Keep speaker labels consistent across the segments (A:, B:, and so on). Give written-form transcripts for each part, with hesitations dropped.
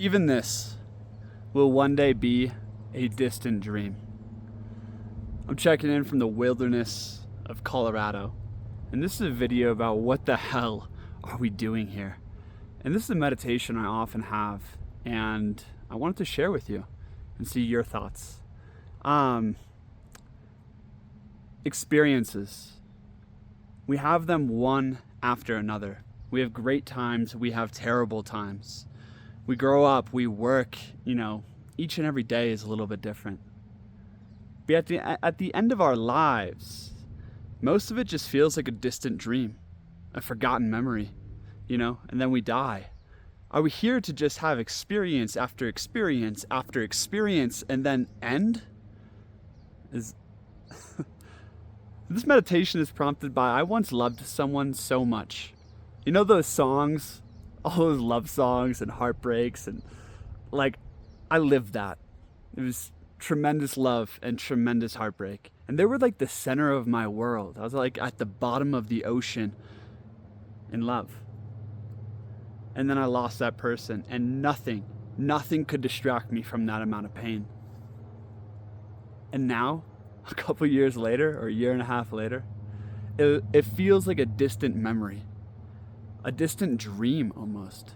A: Even this will one day be a distant dream. I'm checking in from the wilderness of Colorado, and this is a video about what the hell are we doing here. And this is a meditation I often have, and I wanted to share with you and see your thoughts. Experiences. We have them one after another. We have great times, we have terrible times. We grow up, we work, each and every day is a little bit different. But at the end of our lives, most of it just feels like a distant dream, a forgotten memory, and then we die. Are we here to just have experience after experience after experience and then end? This meditation is prompted by I once loved someone so much. You know those songs, all those love songs and heartbreaks, and I lived that. It was tremendous love and tremendous heartbreak. And they were like the center of my world. I was like at the bottom of the ocean in love. And then I lost that person, and nothing could distract me from that amount of pain. And now, a couple years later, or a year and a half later, it feels like a distant memory. A distant dream almost.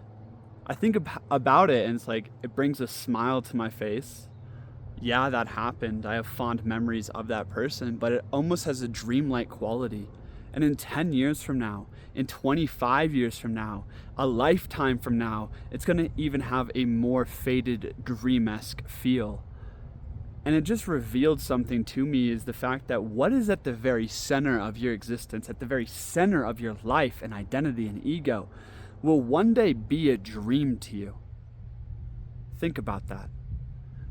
A: I think about it and it's like it brings a smile to my face. Yeah, that happened. I have fond memories of that person, but it almost has a dreamlike quality. And in 10 years from now, in 25 years from now, a lifetime from now, it's going to even have a more faded dream-esque feel. And it just revealed something to me, is the fact that what is at the very center of your existence, at the very center of your life and identity and ego, will one day be a dream to you. Think about that.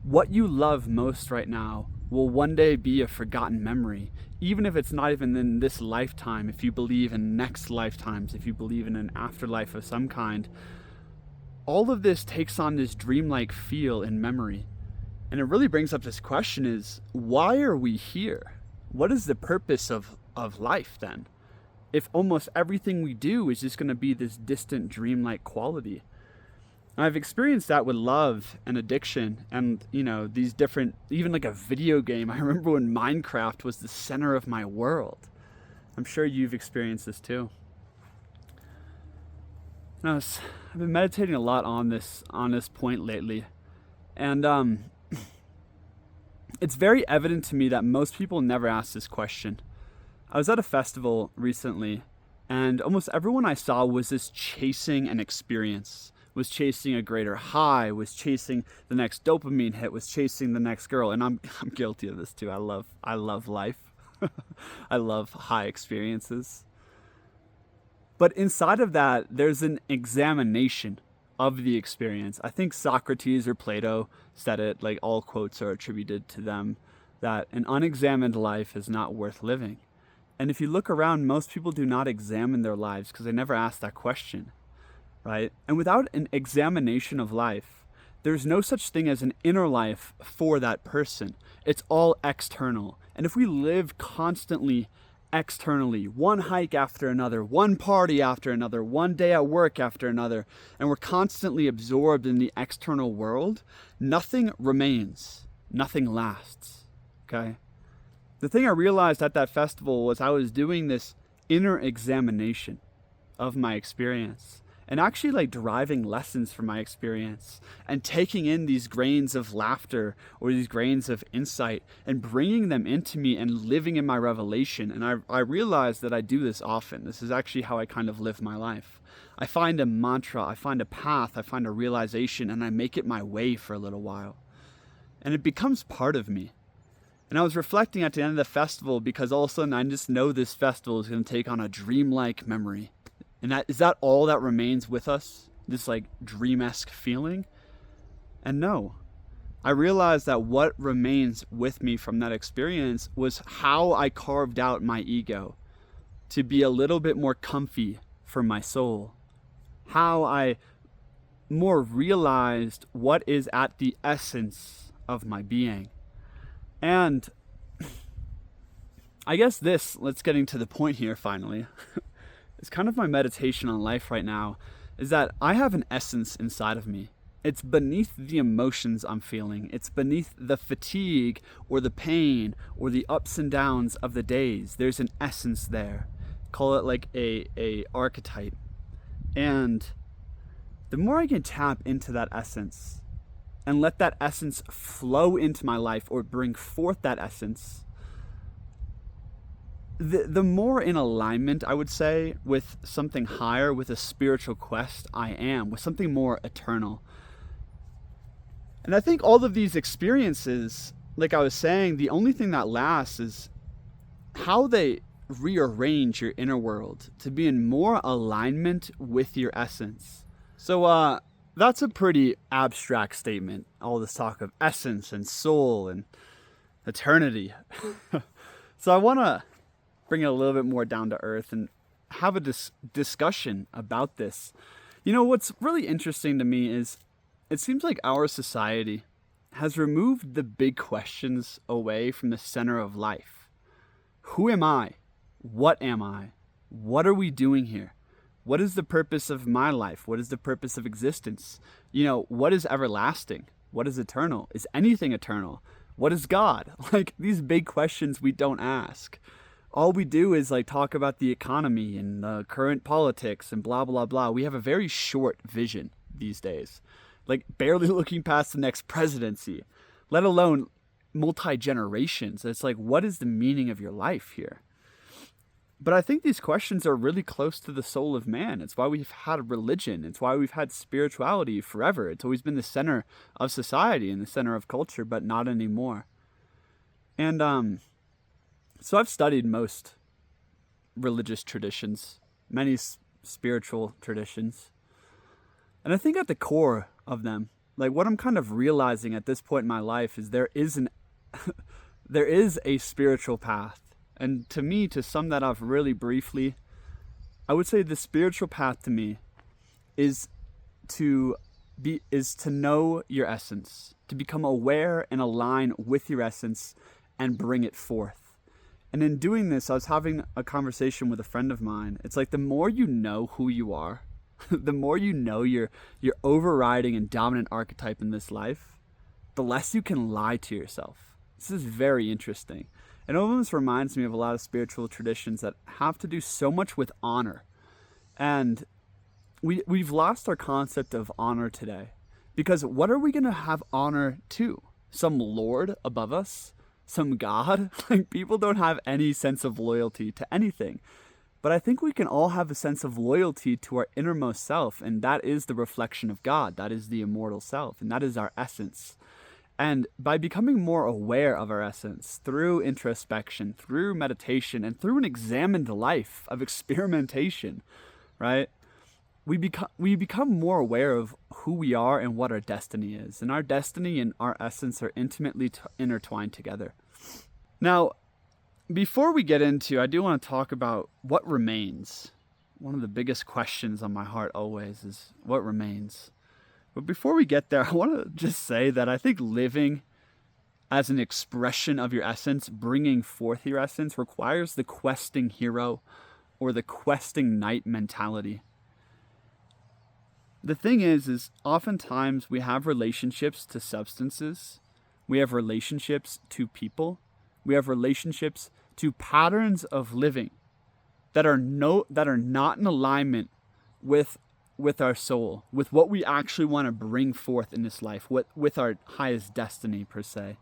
A: What you love most right now will one day be a forgotten memory, even if it's not even in this lifetime. If you believe in next lifetimes, if you believe in an afterlife of some kind, all of this takes on this dreamlike feel in memory. And it really brings up this question, is why are we here? What is the purpose of life then? If almost everything we do is just going to be this distant dreamlike quality. And I've experienced that with love and addiction and, these different, even like a video game. I remember when Minecraft was the center of my world. I'm sure you've experienced this too. And I've been meditating a lot on this point lately. And it's very evident to me that most people never ask this question. I was at a festival recently, and almost everyone I saw was just chasing an experience, was chasing a greater high, was chasing the next dopamine hit, was chasing the next girl. And I'm guilty of this too. I love life. I love high experiences. But inside of that, there's an examination of the experience. I think Socrates or Plato said it, like all quotes are attributed to them, that an unexamined life is not worth living. And if you look around, most people do not examine their lives because they never ask that question, right? And without an examination of life, there's no such thing as an inner life for that person. It's all external. And if we live constantly externally, one hike after another, one party after another, one day at work after another, and we're constantly absorbed in the external world, nothing remains, nothing lasts, okay? The thing I realized at that festival was I was doing this inner examination of my experience and actually deriving lessons from my experience and taking in these grains of laughter or these grains of insight and bringing them into me and living in my revelation. And I realized that I do this often. This is actually how I kind of live my life. I find a mantra, I find a path, I find a realization, and I make it my way for a little while. And it becomes part of me. And I was reflecting at the end of the festival because all of a sudden I just know this festival is going to take on a dreamlike memory. And is that all that remains with us? This dream-esque feeling? And no. I realized that what remains with me from that experience was how I carved out my ego to be a little bit more comfy for my soul. How I more realized what is at the essence of my being. And I guess let's getting to the point here finally. It's kind of my meditation on life right now, is that I have an essence inside of me. It's beneath the emotions I'm feeling. It's beneath the fatigue or the pain or the ups and downs of the days. There's an essence there. Call it like a archetype. And the more I can tap into that essence and let that essence flow into my life or bring forth that essence, the more in alignment, I would say, with something higher, with a spiritual quest I am, with something more eternal. And I think all of these experiences, like I was saying, the only thing that lasts is how they rearrange your inner world to be in more alignment with your essence. So that's a pretty abstract statement, all this talk of essence and soul and eternity. So I want to bring it a little bit more down to earth and have a discussion about this. You know, what's really interesting to me is it seems like our society has removed the big questions away from the center of life. Who am I? What am I? What are we doing here? What is the purpose of my life? What is the purpose of existence? You know, what is everlasting? What is eternal? Is anything eternal? What is God? Like, these big questions we don't ask. All we do is like talk about the economy and the current politics and blah, blah, blah. We have a very short vision these days, like barely looking past the next presidency, let alone multi-generations. It's like, what is the meaning of your life here? But I think these questions are really close to the soul of man. It's why we've had religion. It's why we've had spirituality forever. It's always been the center of society and the center of culture, but not anymore. And so I've studied most religious traditions, many spiritual traditions. And I think at the core of them, like what I'm kind of realizing at this point in my life is there is a spiritual path. And to me, to sum that up really briefly, I would say the spiritual path to me is to know your essence, to become aware and align with your essence and bring it forth. And in doing this, I was having a conversation with a friend of mine. It's like the more you know who you are, the more you know your overriding and dominant archetype in this life, the less you can lie to yourself. This is very interesting. It almost reminds me of a lot of spiritual traditions that have to do so much with honor. And we've lost our concept of honor today. Because what are we going to have honor to? Some lord above us? Some god? Like, people don't have any sense of loyalty to anything. But I think we can all have a sense of loyalty to our innermost self. And that is the reflection of God. That is the immortal self. And that is our essence. And by becoming more aware of our essence through introspection, through meditation, and through an examined life of experimentation, right? We become more aware of who we are and what our destiny is. And our destiny and our essence are intimately intertwined together. Now, before we get into, I do want to talk about what remains. One of the biggest questions on my heart always is what remains. But before we get there, I want to just say that I think living as an expression of your essence, bringing forth your essence, requires the questing hero or the questing knight mentality. The thing is oftentimes we have relationships to substances, we have relationships to people, we have relationships to patterns of living that are not in alignment with our soul, with what we actually want to bring forth in this life, with our highest destiny per se.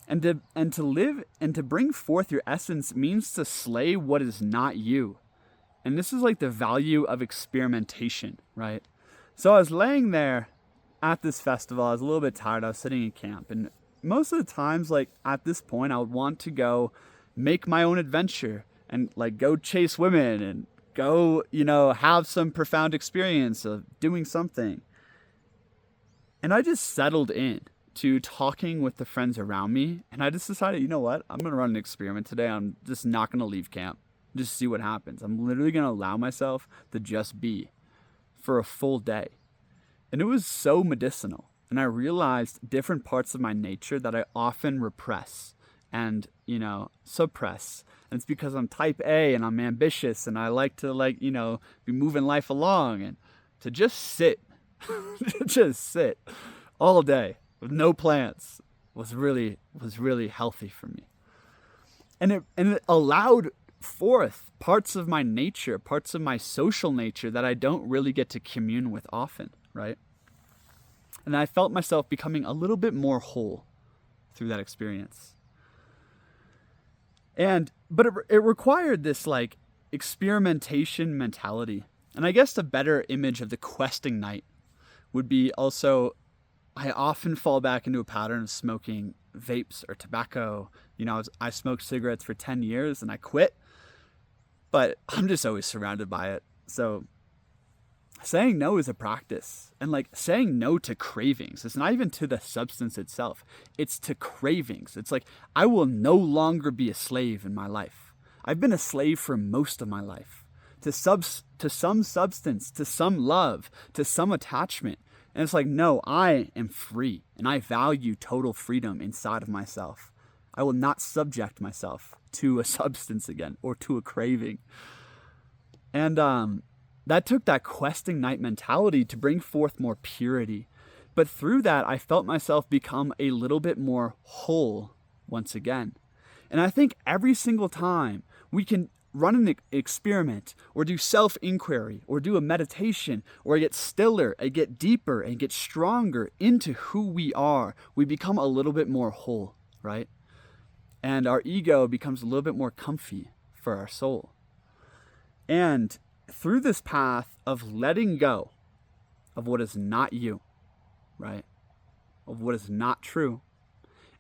A: And to live and to bring forth your essence means to slay what is not you. And this is like the value of experimentation, right? So I was laying there at this festival. I was a little bit tired. I was sitting in camp, and most of the times, like at this point, I would want to go make my own adventure and like go chase women and go, have some profound experience of doing something. And I just settled in to talking with the friends around me. And I just decided, you know what? I'm going to run an experiment today. I'm just not going to leave camp. Just see what happens. I'm literally going to allow myself to just be for a full day. And it was so medicinal. And I realized different parts of my nature that I often repress and, suppress. And it's because I'm type A and I'm ambitious and I like to be moving life along, and to just sit Just sit all day with no plans was really healthy for me. And it allowed forth parts of my nature, parts of my social nature that I don't really get to commune with often, right? And I felt myself becoming a little bit more whole through that experience. But it required this like experimentation mentality. And I guess the better image of the questing night would be also, I often fall back into a pattern of smoking vapes or tobacco. I smoked cigarettes for 10 years and I quit, but I'm just always surrounded by it. So saying no is a practice, and like saying no to cravings. It's not even to the substance itself. It's to cravings. It's like, I will no longer be a slave in my life. I've been a slave for most of my life to some substance, to some love, to some attachment. And it's like, no, I am free and I value total freedom inside of myself. I will not subject myself to a substance again or to a craving. And that took that questing night mentality to bring forth more purity. But through that, I felt myself become a little bit more whole once again. And I think every single time we can run an experiment or do self-inquiry or do a meditation or get stiller and get deeper and get stronger into who we are, we become a little bit more whole, right? And our ego becomes a little bit more comfy for our soul. And through this path of letting go of what is not you, right? Of what is not true.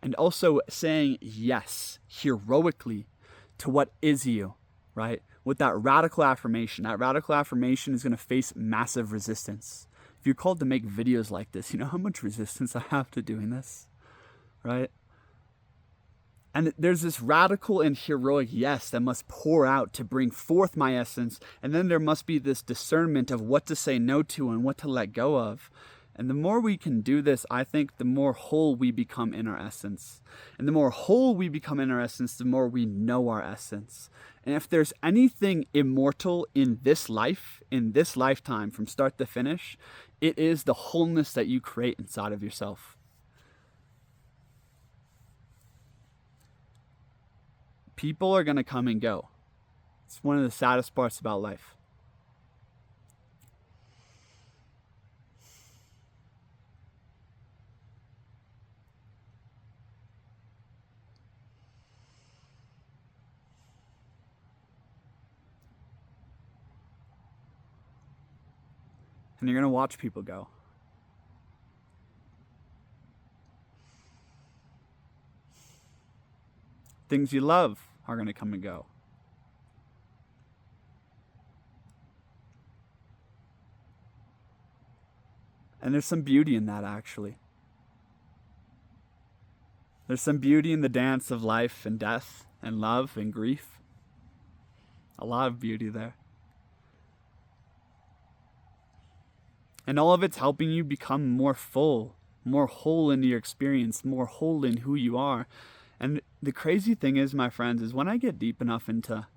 A: And also saying yes heroically to what is you, right? With that radical affirmation is going to face massive resistance. If you're called to make videos like this, you know how much resistance I have to doing this, right? And there's this radical and heroic yes that must pour out to bring forth my essence. And then there must be this discernment of what to say no to and what to let go of. And the more we can do this, I think the more whole we become in our essence. And the more whole we become in our essence, the more we know our essence. And if there's anything immortal in this life, in this lifetime, from start to finish, it is the wholeness that you create inside of yourself. People are going to come and go. It's one of the saddest parts about life. And you're going to watch people go. Things you love are going to come and go. And there's some beauty in that, actually. There's some beauty in the dance of life and death and love and grief. A lot of beauty there. And all of it's helping you become more full, more whole in your experience, more whole in who you are. And the crazy thing is, my friends, is when I get deep enough into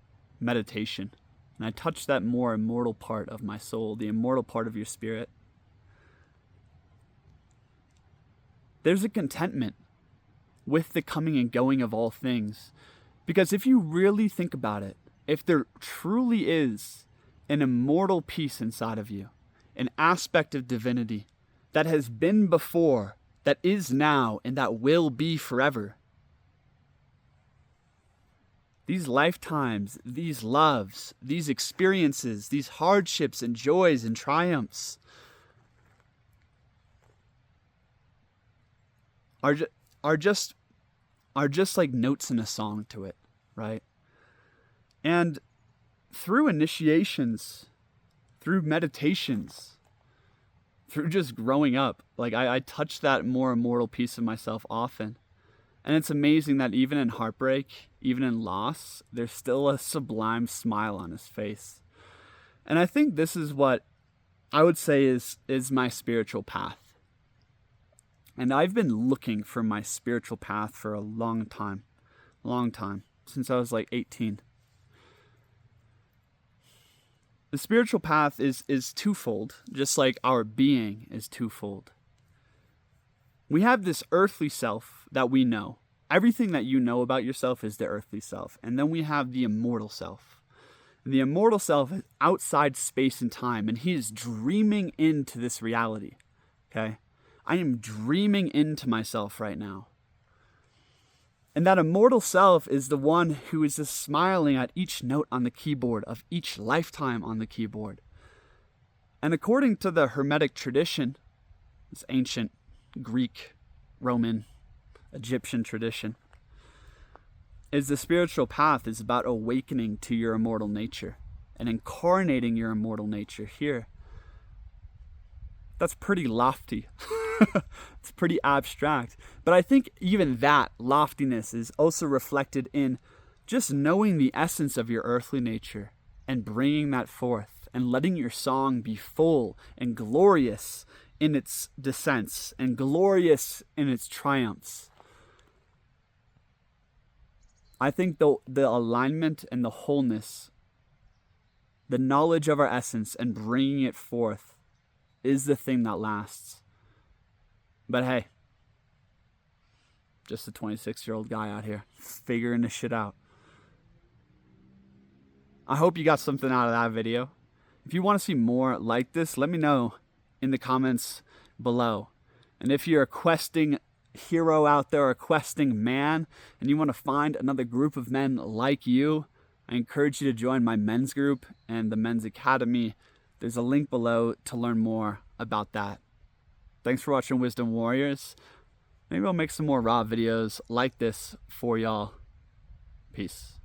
A: meditation, and I touch that more immortal part of my soul, the immortal part of your spirit, there's a contentment with the coming and going of all things. Because if you really think about it, if there truly is an immortal piece inside of you, an aspect of divinity that has been before, that is now, and that will be forever, these lifetimes, these loves, these experiences, these hardships and joys and triumphs are just like notes in a song to it, right? And through initiations, through meditations, through just growing up, like I touch that more immortal piece of myself often. And it's amazing that even in heartbreak, even in loss, there's still a sublime smile on his face. And I think this is what I would say is my spiritual path. And I've been looking for my spiritual path for a long time, since I was like 18. The spiritual path is twofold, just like our being is twofold. We have this earthly self that we know. Everything that you know about yourself is the earthly self. And then we have the immortal self. And the immortal self is outside space and time, and he is dreaming into this reality. Okay? I am dreaming into myself right now. And that immortal self is the one who is just smiling at each note on the keyboard of each lifetime on the keyboard. And according to the Hermetic tradition, this ancient Greek, Roman, Egyptian tradition, is the spiritual path is about awakening to your immortal nature and incarnating your immortal nature here. That's pretty lofty. It's pretty abstract. But I think even that loftiness is also reflected in just knowing the essence of your earthly nature and bringing that forth and letting your song be full and glorious in its descents and glorious in its triumphs. I think the alignment and the wholeness, the knowledge of our essence and bringing it forth is the thing that lasts. But hey, just a 26-year-old guy out here figuring this shit out. I hope you got something out of that video. If you want to see more like this, let me know in the comments below. And if you're a questing hero out there, or a questing man, and you want to find another group of men like you, I encourage you to join my men's group and the men's academy. There's a link below to learn more about that. Thanks for watching Wisdom Warriors. Maybe I'll make some more raw videos like this for y'all. Peace.